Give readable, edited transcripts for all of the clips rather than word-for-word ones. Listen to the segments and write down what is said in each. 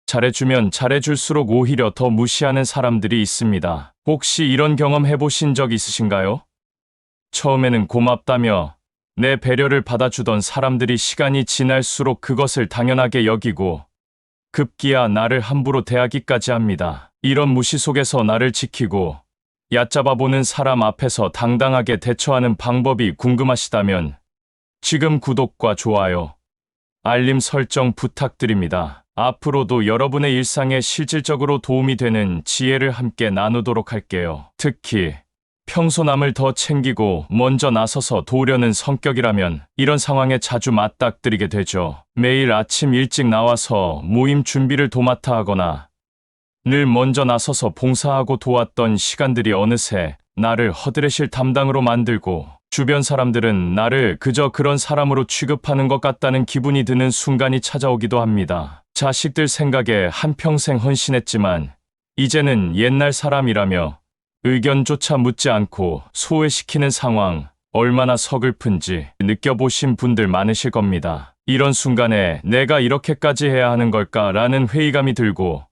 잘해주면 잘해줄수록 오히려 더 무시하는 사람들이 있습니다. 혹시 이런 경험 해보신 적 있으신가요? 처음에는 고맙다며 내 배려를 받아주던 사람들이 시간이 지날수록 그것을 당연하게 여기고 급기야 나를 함부로 대하기까지 합니다. 이런 무시 속에서 나를 지키고 얕잡아보는 사람 앞에서 당당하게 대처하는 방법이 궁금하시다면 지금 구독과 좋아요, 알림 설정 부탁드립니다. 앞으로도 여러분의 일상에 실질적으로 도움이 되는 지혜를 함께 나누도록 할게요. 특히 평소 남을 더 챙기고 먼저 나서서 도우려는 성격이라면 이런 상황에 자주 맞닥뜨리게 되죠. 매일 아침 일찍 나와서 모임 준비를 도맡아 하거나 늘 먼저 나서서 봉사하고 도왔던 시간들이 어느새 나를 허드레실 담당으로 만들고 주변 사람들은 나를 그저 그런 사람으로 취급하는 것 같다는 기분이 드는 순간이 찾아오기도 합니다. 자식들 생각에 한평생 헌신했지만 이제는 옛날 사람이라며 의견조차 묻지 않고 소외시키는 상황, 얼마나 서글픈지 느껴보신 분들 많으실 겁니다. 이런 순간에 내가 이렇게까지 해야 하는 걸까라는 회의감이 들고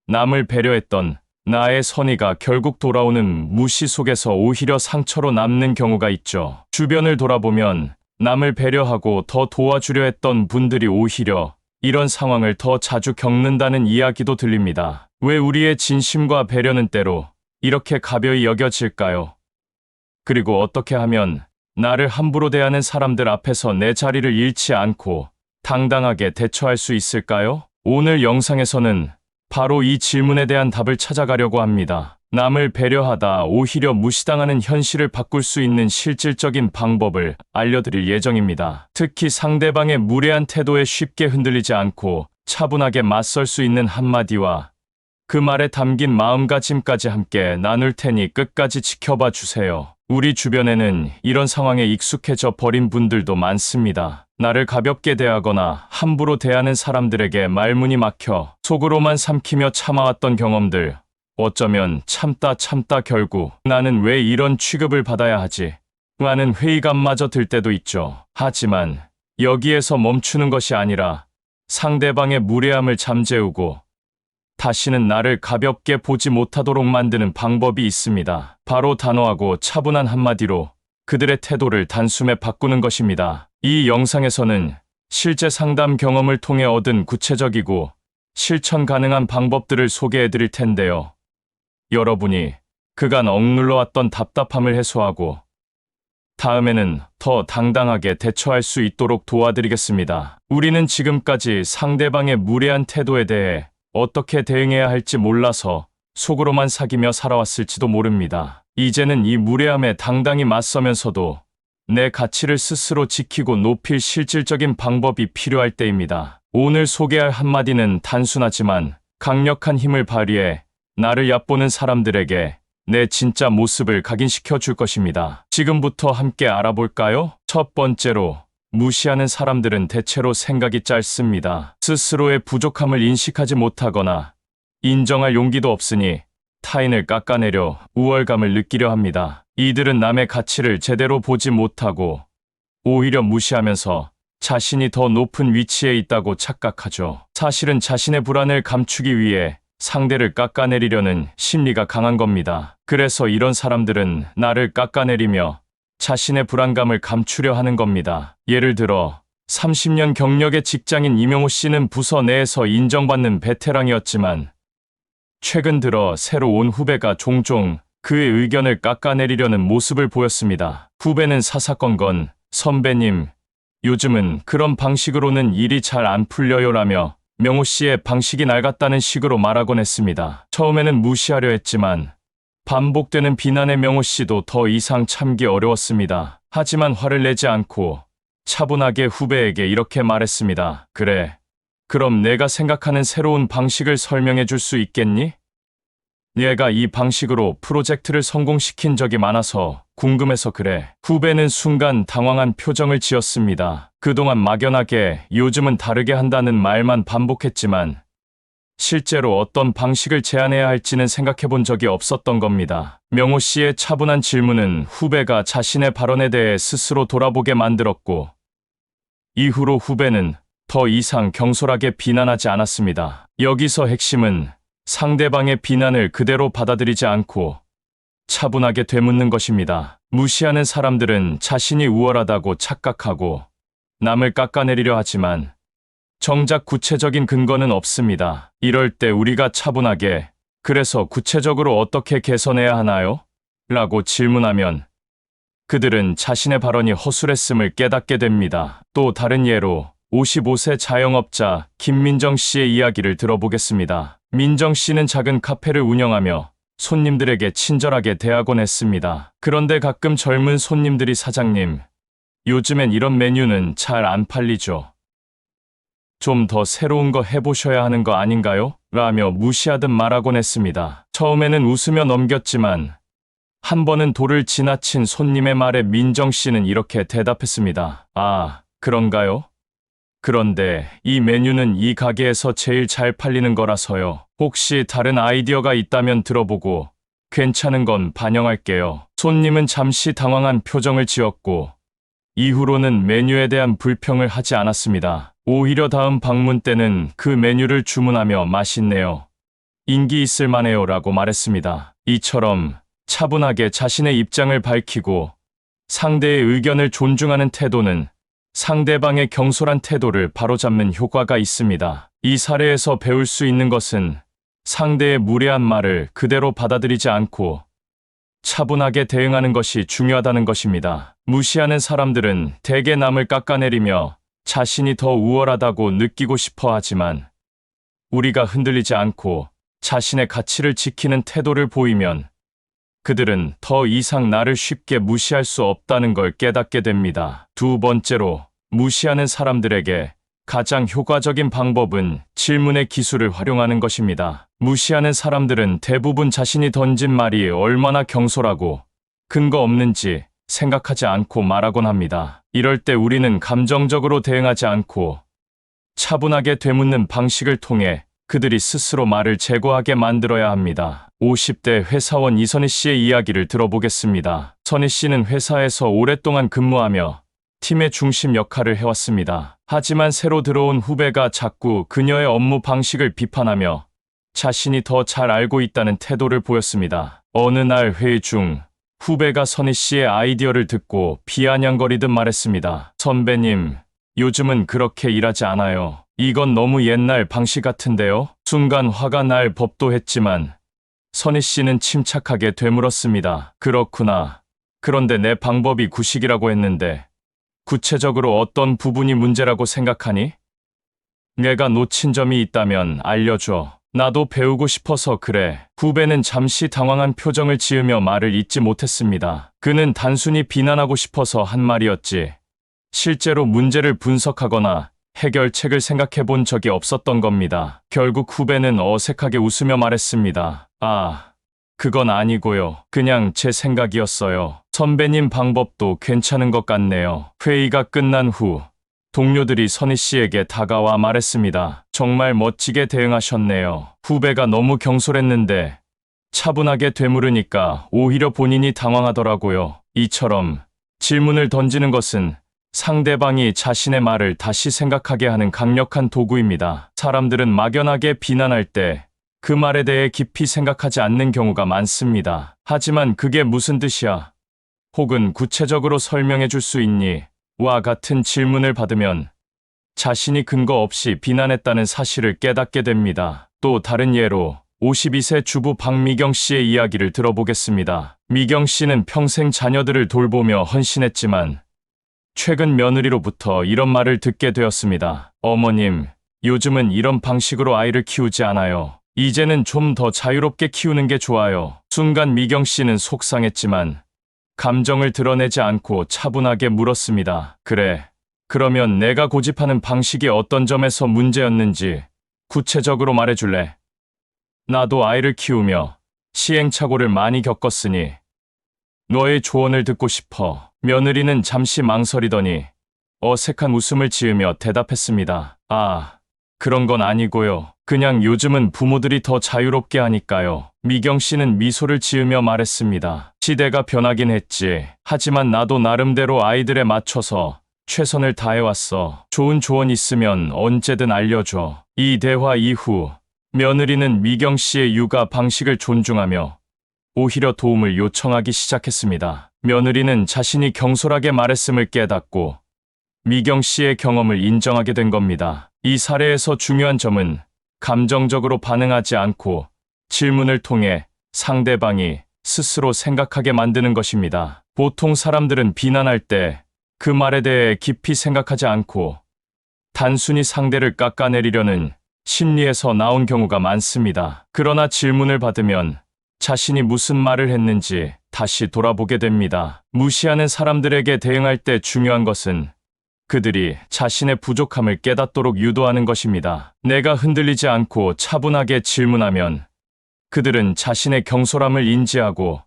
남을 배려했던 나의 선의가 결국 돌아오는 무시 속에서 오히려 상처로 남는 경우가 있죠. 주변을 돌아보면 남을 배려하고 더 도와주려 했던 분들이 오히려 이런 상황을 더 자주 겪는다는 이야기도 들립니다. 왜 우리의 진심과 배려는 때로 이렇게 가벼이 여겨질까요? 그리고 어떻게 하면 나를 함부로 대하는 사람들 앞에서 내 자리를 잃지 않고 당당하게 대처할 수 있을까요? 오늘 영상에서는 바로 이 질문에 대한 답을 찾아가려고 합니다. 남을 배려하다 오히려 무시당하는 현실을 바꿀 수 있는 실질적인 방법을 알려드릴 예정입니다. 특히 상대방의 무례한 태도에 쉽게 흔들리지 않고 차분하게 맞설 수 있는 한마디와 그 말에 담긴 마음가짐까지 함께 나눌 테니 끝까지 지켜봐 주세요. 우리 주변에는 이런 상황에 익숙해져 버린 분들도 많습니다. 나를 가볍게 대하거나 함부로 대하는 사람들에게 말문이 막혀 속으로만 삼키며 참아왔던 경험들, 어쩌면 참다 결국 나는 왜 이런 취급을 받아야 하지? 라는 회의감마저 들 때도 있죠. 하지만 여기에서 멈추는 것이 아니라 상대방의 무례함을 잠재우고 다시는 나를 가볍게 보지 못하도록 만드는 방법이 있습니다. 바로 단호하고 차분한 한마디로 그들의 태도를 단숨에 바꾸는 것입니다. 이 영상에서는 실제 상담 경험을 통해 얻은 구체적이고 실천 가능한 방법들을 소개해 드릴 텐데요. 여러분이 그간 억눌러왔던 답답함을 해소하고 다음에는 더 당당하게 대처할 수 있도록 도와드리겠습니다. 우리는 지금까지 상대방의 무례한 태도에 대해 어떻게 대응해야 할지 몰라서 속으로만 사귀며 살아왔을지도 모릅니다. 이제는 이 무례함에 당당히 맞서면서도 내 가치를 스스로 지키고 높일 실질적인 방법이 필요할 때입니다. 오늘 소개할 한마디는 단순하지만 강력한 힘을 발휘해 나를 얕보는 사람들에게 내 진짜 모습을 각인시켜 줄 것입니다. 지금부터 함께 알아볼까요? 첫 번째로, 무시하는 사람들은 대체로 생각이 짧습니다. 스스로의 부족함을 인식하지 못하거나 인정할 용기도 없으니 타인을 깎아내려 우월감을 느끼려 합니다. 이들은 남의 가치를 제대로 보지 못하고 오히려 무시하면서 자신이 더 높은 위치에 있다고 착각하죠. 사실은 자신의 불안을 감추기 위해 상대를 깎아내리려는 심리가 강한 겁니다. 그래서 이런 사람들은 나를 깎아내리며 자신의 불안감을 감추려 하는 겁니다. 예를 들어 30년 경력의 직장인 이명호 씨는 부서 내에서 인정받는 베테랑이었지만 최근 들어 새로 온 후배가 종종 그의 의견을 깎아내리려는 모습을 보였습니다. 후배는 사사건건 선배님, 요즘은 그런 방식으로는 일이 잘 안 풀려요라며 명호 씨의 방식이 낡았다는 식으로 말하곤 했습니다. 처음에는 무시하려 했지만 반복되는 비난의 명호 씨도 더 이상 참기 어려웠습니다. 하지만 화를 내지 않고 차분하게 후배에게 이렇게 말했습니다. 그래, 그럼 내가 생각하는 새로운 방식을 설명해 줄 수 있겠니? 내가 이 방식으로 프로젝트를 성공시킨 적이 많아서 궁금해서 그래. 후배는 순간 당황한 표정을 지었습니다. 그동안 막연하게 요즘은 다르게 한다는 말만 반복했지만 실제로 어떤 방식을 제안해야 할지는 생각해 본 적이 없었던 겁니다. 명호 씨의 차분한 질문은 후배가 자신의 발언에 대해 스스로 돌아보게 만들었고 이후로 후배는 더 이상 경솔하게 비난하지 않았습니다. 여기서 핵심은 상대방의 비난을 그대로 받아들이지 않고 차분하게 되묻는 것입니다. 무시하는 사람들은 자신이 우월하다고 착각하고 남을 깎아내리려 하지만 정작 구체적인 근거는 없습니다. 이럴 때 우리가 차분하게 그래서 구체적으로 어떻게 개선해야 하나요? 라고 질문하면 그들은 자신의 발언이 허술했음을 깨닫게 됩니다. 또 다른 예로 55세 자영업자 김민정 씨의 이야기를 들어보겠습니다. 민정 씨는 작은 카페를 운영하며 손님들에게 친절하게 대하곤 했습니다. 그런데 가끔 젊은 손님들이 사장님, 요즘엔 이런 메뉴는 잘 안 팔리죠. 좀 더 새로운 거 해보셔야 하는 거 아닌가요? 라며 무시하듯 말하곤 했습니다. 처음에는 웃으며 넘겼지만 한 번은 도를 지나친 손님의 말에 민정 씨는 이렇게 대답했습니다. 아, 그런가요? 그런데 이 메뉴는 이 가게에서 제일 잘 팔리는 거라서요. 혹시 다른 아이디어가 있다면 들어보고 괜찮은 건 반영할게요. 손님은 잠시 당황한 표정을 지었고 이후로는 메뉴에 대한 불평을 하지 않았습니다. 오히려 다음 방문 때는 그 메뉴를 주문하며 맛있네요. 인기 있을 만해요 라고 말했습니다. 이처럼 차분하게 자신의 입장을 밝히고 상대의 의견을 존중하는 태도는 상대방의 경솔한 태도를 바로잡는 효과가 있습니다. 이 사례에서 배울 수 있는 것은 상대의 무례한 말을 그대로 받아들이지 않고 차분하게 대응하는 것이 중요하다는 것입니다. 무시하는 사람들은 대개 남을 깎아내리며 자신이 더 우월하다고 느끼고 싶어 하지만 우리가 흔들리지 않고 자신의 가치를 지키는 태도를 보이면 그들은 더 이상 나를 쉽게 무시할 수 없다는 걸 깨닫게 됩니다. 두 번째로, 무시하는 사람들에게 가장 효과적인 방법은 질문의 기술을 활용하는 것입니다. 무시하는 사람들은 대부분 자신이 던진 말이 얼마나 경솔하고 근거 없는지 생각하지 않고 말하곤 합니다. 이럴 때 우리는 감정적으로 대응하지 않고 차분하게 되묻는 방식을 통해 그들이 스스로 말을 제거하게 만들어야 합니다. 50대 회사원 이선희 씨의 이야기를 들어보겠습니다. 선희 씨는 회사에서 오랫동안 근무하며 팀의 중심 역할을 해왔습니다. 하지만 새로 들어온 후배가 자꾸 그녀의 업무 방식을 비판하며 자신이 더 잘 알고 있다는 태도를 보였습니다. 어느 날 회의 중 후배가 선희 씨의 아이디어를 듣고 비아냥거리듯 말했습니다. 선배님, 요즘은 그렇게 일하지 않아요. 이건 너무 옛날 방식 같은데요? 순간 화가 날 법도 했지만 선희 씨는 침착하게 되물었습니다. 그렇구나. 그런데 내 방법이 구식이라고 했는데 구체적으로 어떤 부분이 문제라고 생각하니? 내가 놓친 점이 있다면 알려줘. 나도 배우고 싶어서 그래. 후배는 잠시 당황한 표정을 지으며 말을 잇지 못했습니다. 그는 단순히 비난하고 싶어서 한 말이었지. 실제로 문제를 분석하거나 해결책을 생각해 본 적이 없었던 겁니다. 결국 후배는 어색하게 웃으며 말했습니다. 아, 그건 아니고요. 그냥 제 생각이었어요. 선배님 방법도 괜찮은 것 같네요. 회의가 끝난 후 동료들이 선희 씨에게 다가와 말했습니다. 정말 멋지게 대응하셨네요. 후배가 너무 경솔했는데 차분하게 되물으니까 오히려 본인이 당황하더라고요. 이처럼 질문을 던지는 것은 상대방이 자신의 말을 다시 생각하게 하는 강력한 도구입니다. 사람들은 막연하게 비난할 때 그 말에 대해 깊이 생각하지 않는 경우가 많습니다. 하지만 그게 무슨 뜻이야? 혹은 구체적으로 설명해 줄 수 있니? 와 같은 질문을 받으면 자신이 근거 없이 비난했다는 사실을 깨닫게 됩니다. 또 다른 예로 52세 주부 박미경 씨의 이야기를 들어보겠습니다. 미경 씨는 평생 자녀들을 돌보며 헌신했지만 최근 며느리로부터 이런 말을 듣게 되었습니다. 어머님, 요즘은 이런 방식으로 아이를 키우지 않아요. 이제는 좀 더 자유롭게 키우는 게 좋아요. 순간 미경 씨는 속상했지만 감정을 드러내지 않고 차분하게 물었습니다. 그래, 그러면 내가 고집하는 방식이 어떤 점에서 문제였는지 구체적으로 말해줄래? 나도 아이를 키우며 시행착오를 많이 겪었으니 너의 조언을 듣고 싶어. 며느리는 잠시 망설이더니 어색한 웃음을 지으며 대답했습니다. 아, 그런 건 아니고요. 그냥 요즘은 부모들이 더 자유롭게 하니까요. 미경 씨는 미소를 지으며 말했습니다. 시대가 변하긴 했지. 하지만 나도 나름대로 아이들에 맞춰서 최선을 다해왔어. 좋은 조언 있으면 언제든 알려줘. 이 대화 이후 며느리는 미경 씨의 육아 방식을 존중하며 오히려 도움을 요청하기 시작했습니다. 며느리는 자신이 경솔하게 말했음을 깨닫고 미경 씨의 경험을 인정하게 된 겁니다. 이 사례에서 중요한 점은 감정적으로 반응하지 않고 질문을 통해 상대방이 스스로 생각하게 만드는 것입니다. 보통 사람들은 비난할 때 그 말에 대해 깊이 생각하지 않고 단순히 상대를 깎아내리려는 심리에서 나온 경우가 많습니다. 그러나 질문을 받으면 자신이 무슨 말을 했는지 다시 돌아보게 됩니다. 무시하는 사람들에게 대응할 때 중요한 것은 그들이 자신의 부족함을 깨닫도록 유도하는 것입니다. 내가 흔들리지 않고 차분하게 질문하면 그들은 자신의 경솔함을 인지하고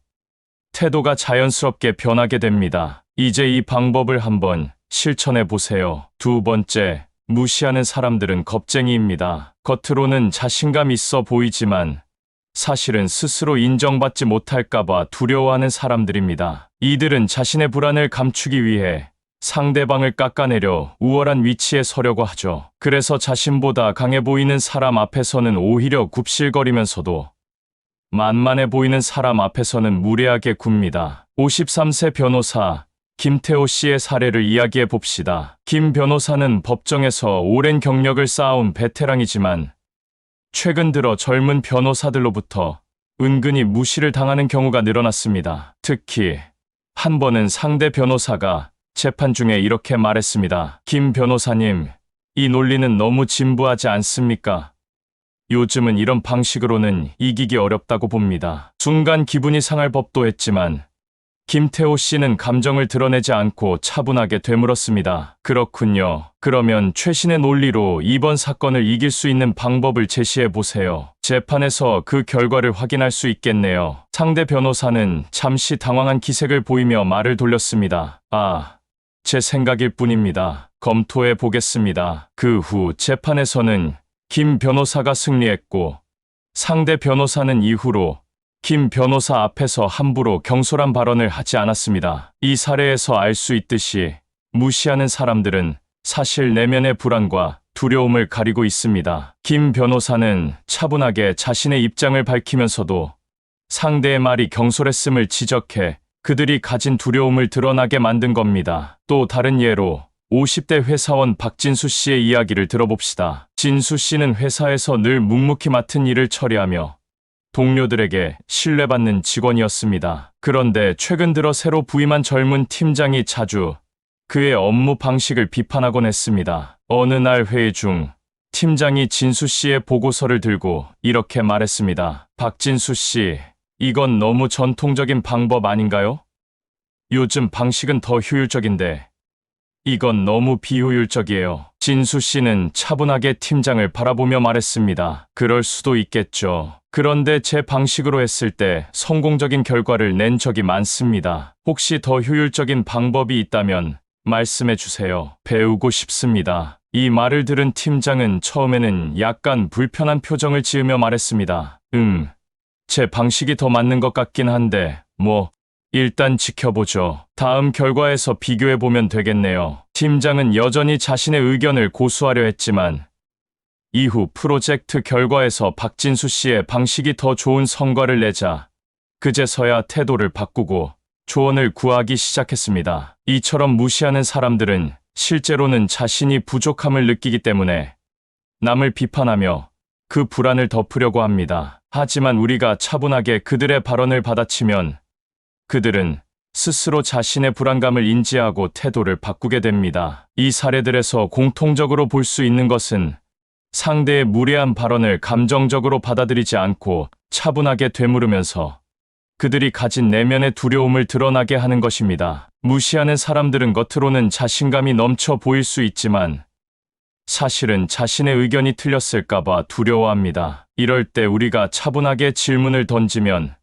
태도가 자연스럽게 변하게 됩니다. 이제 이 방법을 한번 실천해 보세요. 두 번째, 무시하는 사람들은 겁쟁이입니다. 겉으로는 자신감 있어 보이지만 사실은 스스로 인정받지 못할까봐 두려워하는 사람들입니다. 이들은 자신의 불안을 감추기 위해 상대방을 깎아내려 우월한 위치에 서려고 하죠. 그래서 자신보다 강해 보이는 사람 앞에서는 오히려 굽실거리면서도 만만해 보이는 사람 앞에서는 무례하게 굽니다. 53세 변호사 김태호 씨의 사례를 이야기해 봅시다. 김 변호사는 법정에서 오랜 경력을 쌓아온 베테랑이지만 최근 들어 젊은 변호사들로부터 은근히 무시를 당하는 경우가 늘어났습니다. 특히 한 번은 상대 변호사가 재판 중에 이렇게 말했습니다. 김 변호사님, 이 논리는 너무 진부하지 않습니까? 요즘은 이런 방식으로는 이기기 어렵다고 봅니다. 순간 기분이 상할 법도 했지만 김태호 씨는 감정을 드러내지 않고 차분하게 되물었습니다. 그렇군요. 그러면 최신의 논리로 이번 사건을 이길 수 있는 방법을 제시해 보세요. 재판에서 그 결과를 확인할 수 있겠네요. 상대 변호사는 잠시 당황한 기색을 보이며 말을 돌렸습니다. 제 생각일 뿐입니다. 검토해 보겠습니다. 그 후 재판에서는 김 변호사가 승리했고 상대 변호사는 이후로 김 변호사 앞에서 함부로 경솔한 발언을 하지 않았습니다. 이 사례에서 알 수 있듯이 무시하는 사람들은 사실 내면의 불안과 두려움을 가리고 있습니다. 김 변호사는 차분하게 자신의 입장을 밝히면서도 상대의 말이 경솔했음을 지적해 그들이 가진 두려움을 드러나게 만든 겁니다. 또 다른 예로 50대 회사원 박진수 씨의 이야기를 들어봅시다. 진수 씨는 회사에서 늘 묵묵히 맡은 일을 처리하며 동료들에게 신뢰받는 직원이었습니다. 그런데 최근 들어 새로 부임한 젊은 팀장이 자주 그의 업무 방식을 비판하곤 했습니다. 어느 날 회의 중 팀장이 진수 씨의 보고서를 들고 이렇게 말했습니다. 박진수 씨, 이건 너무 전통적인 방법 아닌가요? 요즘 방식은 더 효율적인데 이건 너무 비효율적이에요. 진수 씨는 차분하게 팀장을 바라보며 말했습니다. 그럴 수도 있겠죠. 그런데 제 방식으로 했을 때 성공적인 결과를 낸 적이 많습니다. 혹시 더 효율적인 방법이 있다면 말씀해 주세요. 배우고 싶습니다. 이 말을 들은 팀장은 처음에는 약간 불편한 표정을 지으며 말했습니다. 제 방식이 더 맞는 것 같긴 한데, 일단 지켜보죠. 다음 결과에서 비교해보면 되겠네요. 팀장은 여전히 자신의 의견을 고수하려 했지만 이후 프로젝트 결과에서 박진수 씨의 방식이 더 좋은 성과를 내자 그제서야 태도를 바꾸고 조언을 구하기 시작했습니다. 이처럼 무시하는 사람들은 실제로는 자신이 부족함을 느끼기 때문에 남을 비판하며 그 불안을 덮으려고 합니다. 하지만 우리가 차분하게 그들의 발언을 받아치면 그들은 스스로 자신의 불안감을 인지하고 태도를 바꾸게 됩니다. 이 사례들에서 공통적으로 볼 수 있는 것은 상대의 무례한 발언을 감정적으로 받아들이지 않고 차분하게 되물으면서 그들이 가진 내면의 두려움을 드러나게 하는 것입니다. 무시하는 사람들은 겉으로는 자신감이 넘쳐 보일 수 있지만 사실은 자신의 의견이 틀렸을까봐 두려워합니다. 이럴 때 우리가 차분하게 질문을 던지면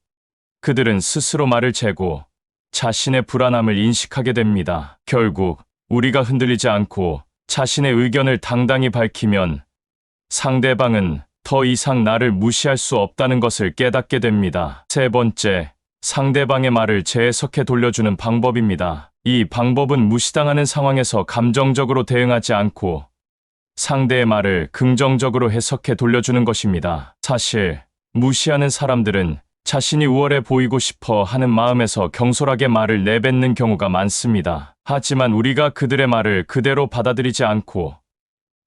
그들은 스스로 말을 재고 자신의 불안함을 인식하게 됩니다. 결국 우리가 흔들리지 않고 자신의 의견을 당당히 밝히면 상대방은 더 이상 나를 무시할 수 없다는 것을 깨닫게 됩니다. 세 번째, 상대방의 말을 재해석해 돌려주는 방법입니다. 이 방법은 무시당하는 상황에서 감정적으로 대응하지 않고 상대의 말을 긍정적으로 해석해 돌려주는 것입니다. 사실 무시하는 사람들은 자신이 우월해 보이고 싶어 하는 마음에서 경솔하게 말을 내뱉는 경우가 많습니다. 하지만 우리가 그들의 말을 그대로 받아들이지 않고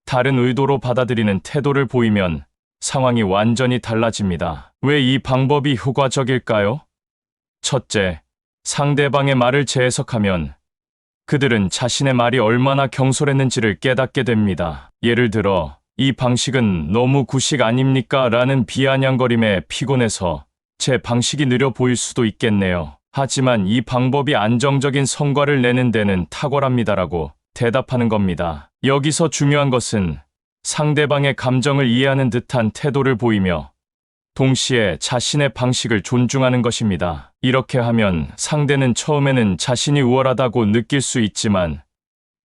다른 의도로 받아들이는 태도를 보이면 상황이 완전히 달라집니다. 왜 이 방법이 효과적일까요? 첫째, 상대방의 말을 재해석하면 그들은 자신의 말이 얼마나 경솔했는지를 깨닫게 됩니다. 예를 들어, 이 방식은 너무 구식 아닙니까? 라는 비아냥거림에 피곤해서 제 방식이 느려 보일 수도 있겠네요. 하지만 이 방법이 안정적인 성과를 내는 데는 탁월합니다라고 대답하는 겁니다. 여기서 중요한 것은 상대방의 감정을 이해하는 듯한 태도를 보이며 동시에 자신의 방식을 존중하는 것입니다. 이렇게 하면 상대는 처음에는 자신이 우월하다고 느낄 수 있지만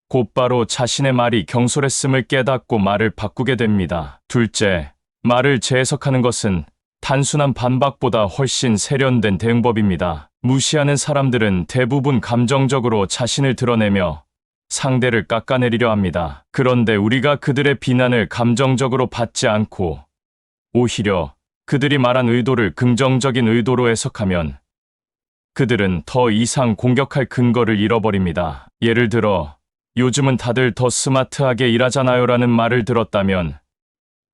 곧바로 자신의 말이 경솔했음을 깨닫고 말을 바꾸게 됩니다. 둘째, 말을 재해석하는 것은 단순한 반박보다 훨씬 세련된 대응법입니다. 무시하는 사람들은 대부분 감정적으로 자신을 드러내며 상대를 깎아내리려 합니다. 그런데 우리가 그들의 비난을 감정적으로 받지 않고 오히려 그들이 말한 의도를 긍정적인 의도로 해석하면 그들은 더 이상 공격할 근거를 잃어버립니다. 예를 들어, 요즘은 다들 더 스마트하게 일하잖아요 라는 말을 들었다면,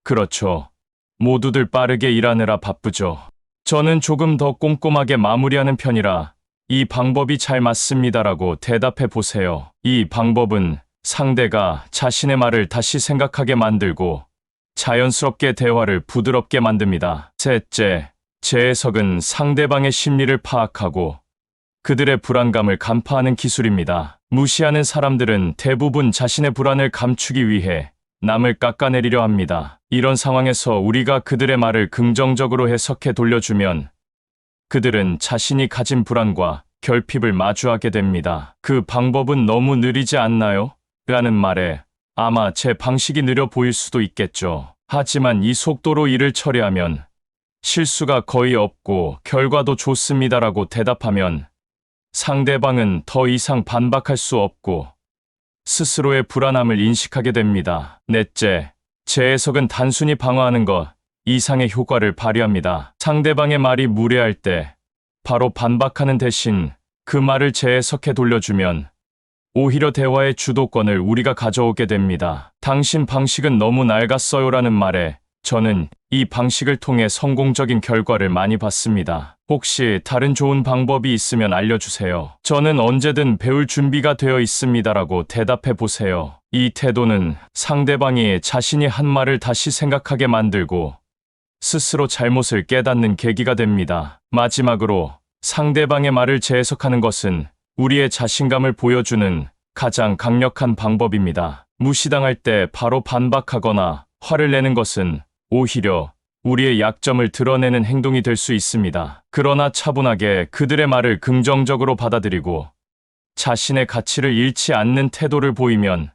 그렇죠. 모두들 빠르게 일하느라 바쁘죠. 저는 조금 더 꼼꼼하게 마무리하는 편이라 이 방법이 잘 맞습니다라고 대답해 보세요. 이 방법은 상대가 자신의 말을 다시 생각하게 만들고 자연스럽게 대화를 부드럽게 만듭니다. 셋째, 재해석은 상대방의 심리를 파악하고 그들의 불안감을 간파하는 기술입니다. 무시하는 사람들은 대부분 자신의 불안을 감추기 위해 남을 깎아내리려 합니다. 이런 상황에서 우리가 그들의 말을 긍정적으로 해석해 돌려주면 그들은 자신이 가진 불안과 결핍을 마주하게 됩니다. 그 방법은 너무 느리지 않나요? 라는 말에 아마 제 방식이 느려 보일 수도 있겠죠. 하지만 이 속도로 일을 처리하면 실수가 거의 없고 결과도 좋습니다라고 대답하면 상대방은 더 이상 반박할 수 없고 스스로의 불안함을 인식하게 됩니다. 넷째, 재해석은 단순히 방어하는 것 이상의 효과를 발휘합니다. 상대방의 말이 무례할 때 바로 반박하는 대신 그 말을 재해석해 돌려주면 오히려 대화의 주도권을 우리가 가져오게 됩니다. 당신 방식은 너무 낡았어요라는 말에 저는 이 방식을 통해 성공적인 결과를 많이 봤습니다. 혹시 다른 좋은 방법이 있으면 알려주세요. 저는 언제든 배울 준비가 되어 있습니다라고 대답해 보세요. 이 태도는 상대방이 자신이 한 말을 다시 생각하게 만들고 스스로 잘못을 깨닫는 계기가 됩니다. 마지막으로 상대방의 말을 재해석하는 것은 우리의 자신감을 보여주는 가장 강력한 방법입니다. 무시당할 때 바로 반박하거나 화를 내는 것은 오히려 우리의 약점을 드러내는 행동이 될 수 있습니다. 그러나 차분하게 그들의 말을 긍정적으로 받아들이고 자신의 가치를 잃지 않는 태도를 보이면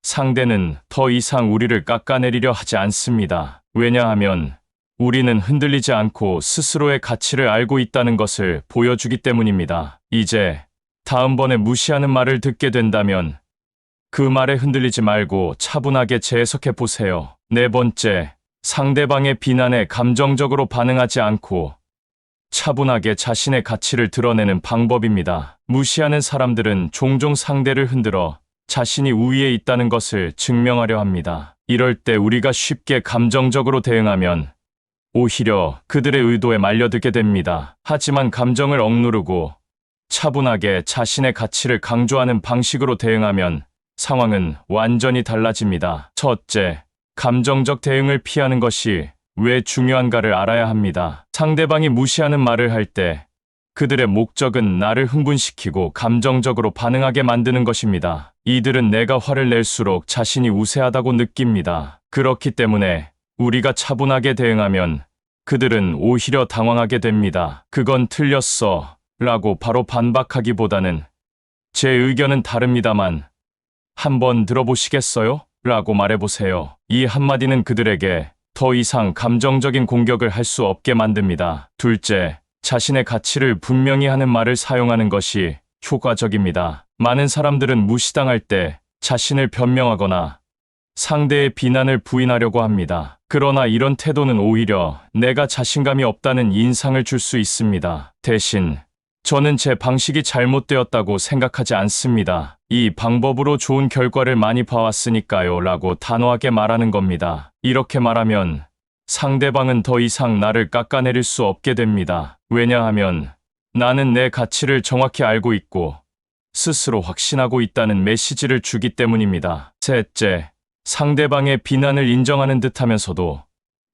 상대는 더 이상 우리를 깎아내리려 하지 않습니다. 왜냐하면 우리는 흔들리지 않고 스스로의 가치를 알고 있다는 것을 보여주기 때문입니다. 이제 다음번에 무시하는 말을 듣게 된다면 그 말에 흔들리지 말고 차분하게 재해석해 보세요. 네 번째, 상대방의 비난에 감정적으로 반응하지 않고 차분하게 자신의 가치를 드러내는 방법입니다. 무시하는 사람들은 종종 상대를 흔들어 자신이 우위에 있다는 것을 증명하려 합니다. 이럴 때 우리가 쉽게 감정적으로 대응하면 오히려 그들의 의도에 말려들게 됩니다. 하지만 감정을 억누르고 차분하게 자신의 가치를 강조하는 방식으로 대응하면 상황은 완전히 달라집니다. 첫째, 감정적 대응을 피하는 것이 왜 중요한가를 알아야 합니다. 상대방이 무시하는 말을 할 때 그들의 목적은 나를 흥분시키고 감정적으로 반응하게 만드는 것입니다. 이들은 내가 화를 낼수록 자신이 우세하다고 느낍니다. 그렇기 때문에 우리가 차분하게 대응하면 그들은 오히려 당황하게 됩니다. 그건 틀렸어 라고 바로 반박하기보다는 제 의견은 다릅니다만 한번 들어보시겠어요? 라고 말해보세요. 이 한마디는 그들에게 더 이상 감정적인 공격을 할 수 없게 만듭니다. 둘째, 자신의 가치를 분명히 하는 말을 사용하는 것이 효과적입니다. 많은 사람들은 무시당할 때 자신을 변명하거나 상대의 비난을 부인하려고 합니다. 그러나 이런 태도는 오히려 내가 자신감이 없다는 인상을 줄 수 있습니다. 대신 저는 제 방식이 잘못되었다고 생각하지 않습니다. 이 방법으로 좋은 결과를 많이 봐왔으니까요 라고 단호하게 말하는 겁니다. 이렇게 말하면 상대방은 더 이상 나를 깎아내릴 수 없게 됩니다. 왜냐하면 나는 내 가치를 정확히 알고 있고 스스로 확신하고 있다는 메시지를 주기 때문입니다. 셋째, 상대방의 비난을 인정하는 듯 하면서도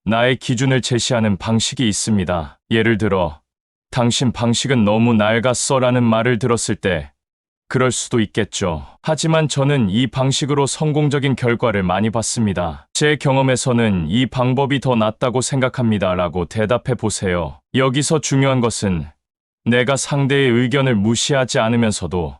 나의 기준을 제시하는 방식이 있습니다. 예를 들어, 당신 방식은 너무 낡았어 라는 말을 들었을 때 그럴 수도 있겠죠. 하지만 저는 이 방식으로 성공적인 결과를 많이 봤습니다. 제 경험에서는 이 방법이 더 낫다고 생각합니다 라고 대답해 보세요. 여기서 중요한 것은 내가 상대의 의견을 무시하지 않으면서도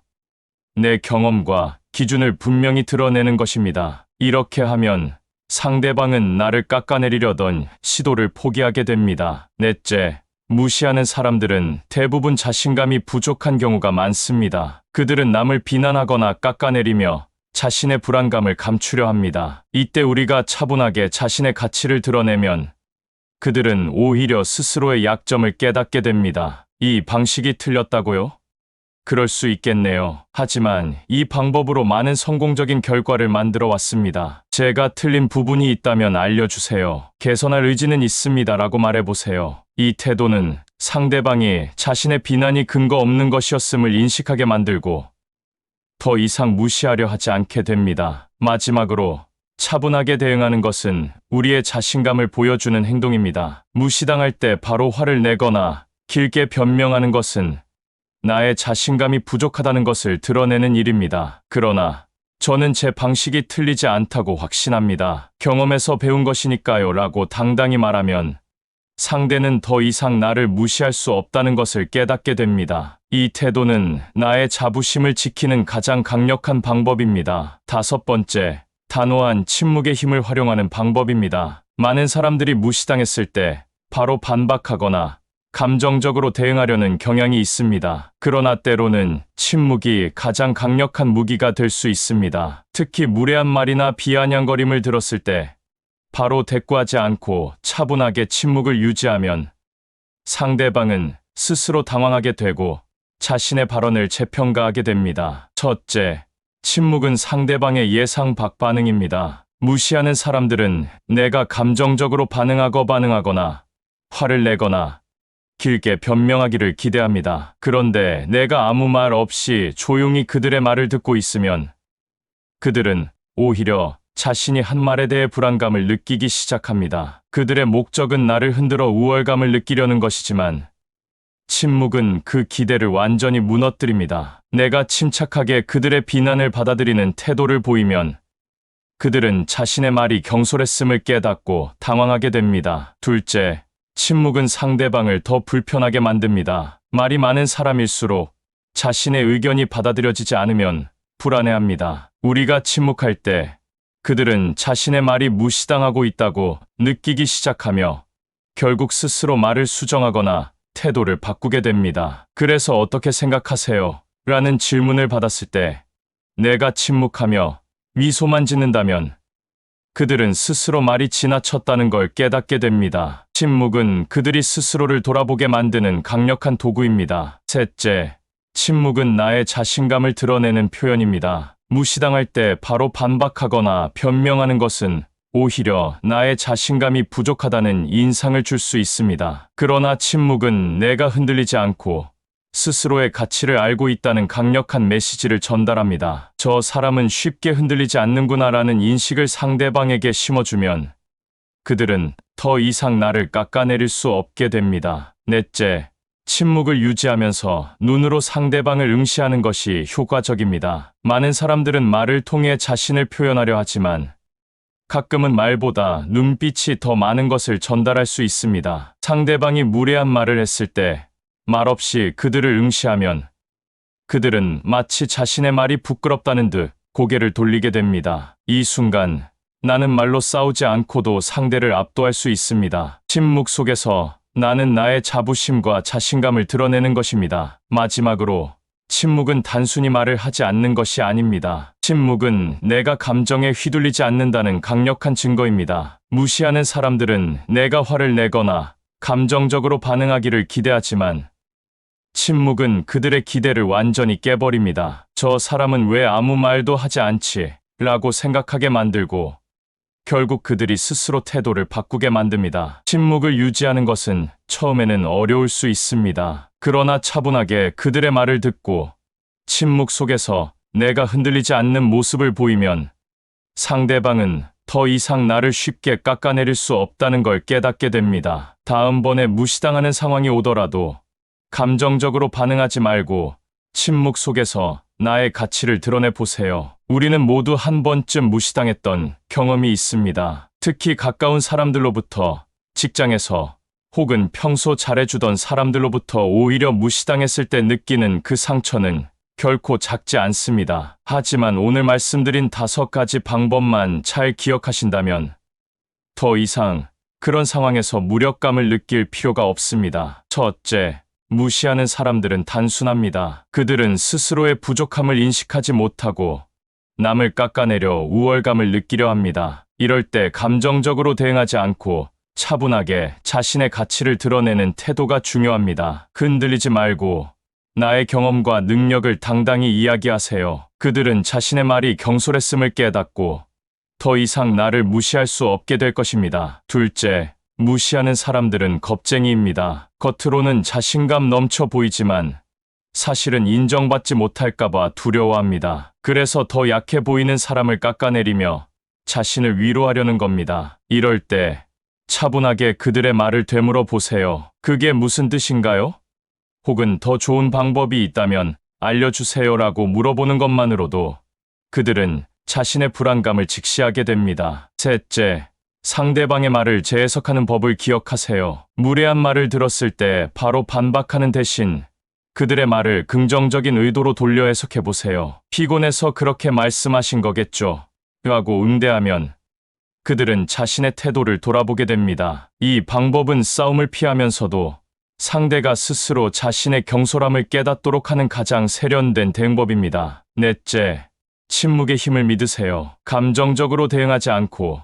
내 경험과 기준을 분명히 드러내는 것입니다. 이렇게 하면 상대방은 나를 깎아내리려던 시도를 포기하게 됩니다. 넷째, 무시하는 사람들은 대부분 자신감이 부족한 경우가 많습니다. 그들은 남을 비난하거나 깎아내리며 자신의 불안감을 감추려 합니다. 이때 우리가 차분하게 자신의 가치를 드러내면 그들은 오히려 스스로의 약점을 깨닫게 됩니다. 이 방식이 틀렸다고요? 그럴 수 있겠네요. 하지만 이 방법으로 많은 성공적인 결과를 만들어 왔습니다. 제가 틀린 부분이 있다면 알려주세요. 개선할 의지는 있습니다 라고 말해보세요. 이 태도는 상대방이 자신의 비난이 근거 없는 것이었음을 인식하게 만들고 더 이상 무시하려 하지 않게 됩니다. 마지막으로 차분하게 대응하는 것은 우리의 자신감을 보여주는 행동입니다. 무시당할 때 바로 화를 내거나 길게 변명하는 것은 나의 자신감이 부족하다는 것을 드러내는 일입니다. 그러나 저는 제 방식이 틀리지 않다고 확신합니다. 경험에서 배운 것이니까요 라고 당당히 말하면 상대는 더 이상 나를 무시할 수 없다는 것을 깨닫게 됩니다. 이 태도는 나의 자부심을 지키는 가장 강력한 방법입니다. 다섯 번째, 단호한 침묵의 힘을 활용하는 방법입니다. 많은 사람들이 무시당했을 때 바로 반박하거나 감정적으로 대응하려는 경향이 있습니다. 그러나 때로는 침묵이 가장 강력한 무기가 될 수 있습니다. 특히 무례한 말이나 비아냥거림을 들었을 때 바로 대꾸하지 않고 차분하게 침묵을 유지하면 상대방은 스스로 당황하게 되고 자신의 발언을 재평가하게 됩니다. 첫째, 침묵은 상대방의 예상 밖 반응입니다. 무시하는 사람들은 내가 감정적으로 반응하거나 화를 내거나 길게 변명하기를 기대합니다. 그런데 내가 아무 말 없이 조용히 그들의 말을 듣고 있으면 그들은 오히려 자신이 한 말에 대해 불안감을 느끼기 시작합니다. 그들의 목적은 나를 흔들어 우월감을 느끼려는 것이지만 침묵은 그 기대를 완전히 무너뜨립니다. 내가 침착하게 그들의 비난을 받아들이는 태도를 보이면 그들은 자신의 말이 경솔했음을 깨닫고 당황하게 됩니다. 둘째, 침묵은 상대방을 더 불편하게 만듭니다. 말이 많은 사람일수록 자신의 의견이 받아들여지지 않으면 불안해합니다. 우리가 침묵할 때 그들은 자신의 말이 무시당하고 있다고 느끼기 시작하며 결국 스스로 말을 수정하거나 태도를 바꾸게 됩니다. 그래서 어떻게 생각하세요? 라는 질문을 받았을 때 내가 침묵하며 미소만 짓는다면 그들은 스스로 말이 지나쳤다는 걸 깨닫게 됩니다. 침묵은 그들이 스스로를 돌아보게 만드는 강력한 도구입니다. 셋째, 침묵은 나의 자신감을 드러내는 표현입니다. 무시당할 때 바로 반박하거나 변명하는 것은 오히려 나의 자신감이 부족하다는 인상을 줄 수 있습니다. 그러나 침묵은 내가 흔들리지 않고 스스로의 가치를 알고 있다는 강력한 메시지를 전달합니다. 저 사람은 쉽게 흔들리지 않는구나라는 인식을 상대방에게 심어주면 그들은 더 이상 나를 깎아내릴 수 없게 됩니다. 넷째, 침묵을 유지하면서 눈으로 상대방을 응시하는 것이 효과적입니다. 많은 사람들은 말을 통해 자신을 표현하려 하지만 가끔은 말보다 눈빛이 더 많은 것을 전달할 수 있습니다. 상대방이 무례한 말을 했을 때 말없이 그들을 응시하면 그들은 마치 자신의 말이 부끄럽다는 듯 고개를 돌리게 됩니다. 이 순간 나는 말로 싸우지 않고도 상대를 압도할 수 있습니다. 침묵 속에서 나는 나의 자부심과 자신감을 드러내는 것입니다. 마지막으로, 침묵은 단순히 말을 하지 않는 것이 아닙니다. 침묵은 내가 감정에 휘둘리지 않는다는 강력한 증거입니다. 무시하는 사람들은 내가 화를 내거나 감정적으로 반응하기를 기대하지만, 침묵은 그들의 기대를 완전히 깨버립니다. 저 사람은 왜 아무 말도 하지 않지? 라고 생각하게 만들고, 결국 그들이 스스로 태도를 바꾸게 만듭니다. 침묵을 유지하는 것은 처음에는 어려울 수 있습니다. 그러나 차분하게 그들의 말을 듣고 침묵 속에서 내가 흔들리지 않는 모습을 보이면 상대방은 더 이상 나를 쉽게 깎아내릴 수 없다는 걸 깨닫게 됩니다. 다음번에 무시당하는 상황이 오더라도 감정적으로 반응하지 말고 침묵 속에서 나의 가치를 드러내 보세요. 우리는 모두 한 번쯤 무시당했던 경험이 있습니다. 특히 가까운 사람들로부터, 직장에서, 혹은 평소 잘해주던 사람들로부터 오히려 무시당했을 때 느끼는 그 상처는 결코 작지 않습니다. 하지만 오늘 말씀드린 5가지 방법만 잘 기억하신다면 더 이상 그런 상황에서 무력감을 느낄 필요가 없습니다. 첫째, 무시하는 사람들은 단순합니다. 그들은 스스로의 부족함을 인식하지 못하고 남을 깎아내려 우월감을 느끼려 합니다. 이럴 때 감정적으로 대응하지 않고 차분하게 자신의 가치를 드러내는 태도가 중요합니다. 흔들리지 말고 나의 경험과 능력을 당당히 이야기하세요. 그들은 자신의 말이 경솔했음을 깨닫고 더 이상 나를 무시할 수 없게 될 것입니다. 둘째, 무시하는 사람들은 겁쟁이입니다. 겉으로는 자신감 넘쳐 보이지만 사실은 인정받지 못할까봐 두려워합니다. 그래서 더 약해 보이는 사람을 깎아내리며 자신을 위로하려는 겁니다. 이럴 때 차분하게 그들의 말을 되물어 보세요. 그게 무슨 뜻인가요? 혹은 더 좋은 방법이 있다면 알려주세요라고 물어보는 것만으로도 그들은 자신의 불안감을 직시하게 됩니다. 셋째, 상대방의 말을 재해석하는 법을 기억하세요. 무례한 말을 들었을 때 바로 반박하는 대신 그들의 말을 긍정적인 의도로 돌려 해석해 보세요. 피곤해서 그렇게 말씀하신 거겠죠? 라고 응대하면 그들은 자신의 태도를 돌아보게 됩니다. 이 방법은 싸움을 피하면서도 상대가 스스로 자신의 경솔함을 깨닫도록 하는 가장 세련된 대응법입니다. 넷째, 침묵의 힘을 믿으세요. 감정적으로 대응하지 않고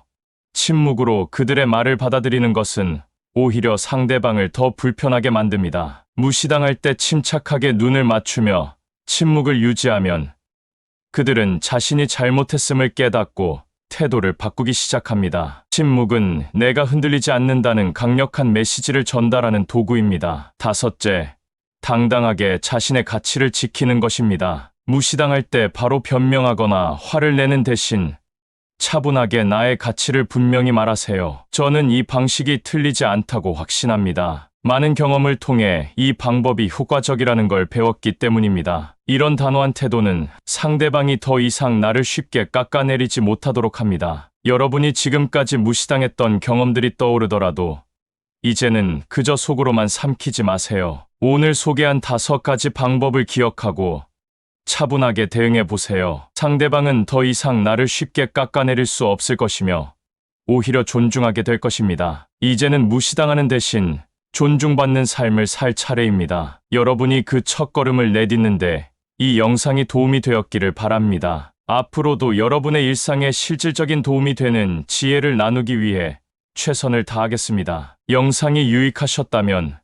침묵으로 그들의 말을 받아들이는 것은 오히려 상대방을 더 불편하게 만듭니다. 무시당할 때 침착하게 눈을 맞추며 침묵을 유지하면 그들은 자신이 잘못했음을 깨닫고 태도를 바꾸기 시작합니다. 침묵은 내가 흔들리지 않는다는 강력한 메시지를 전달하는 도구입니다. 다섯째, 당당하게 자신의 가치를 지키는 것입니다. 무시당할 때 바로 변명하거나 화를 내는 대신 차분하게 나의 가치를 분명히 말하세요. 저는 이 방식이 틀리지 않다고 확신합니다. 많은 경험을 통해 이 방법이 효과적이라는 걸 배웠기 때문입니다. 이런 단호한 태도는 상대방이 더 이상 나를 쉽게 깎아내리지 못하도록 합니다. 여러분이 지금까지 무시당했던 경험들이 떠오르더라도 이제는 그저 속으로만 삼키지 마세요. 오늘 소개한 5가지 방법을 기억하고 차분하게 대응해 보세요. 상대방은 더 이상 나를 쉽게 깎아내릴 수 없을 것이며 오히려 존중하게 될 것입니다. 이제는 무시당하는 대신 존중받는 삶을 살 차례입니다. 여러분이 그 첫걸음을 내딛는데 이 영상이 도움이 되었기를 바랍니다. 앞으로도 여러분의 일상에 실질적인 도움이 되는 지혜를 나누기 위해 최선을 다하겠습니다. 영상이 유익하셨다면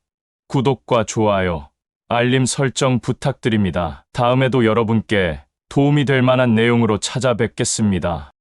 구독과 좋아요, 알림 설정 부탁드립니다. 다음에도 여러분께 도움이 될 만한 내용으로 찾아뵙겠습니다.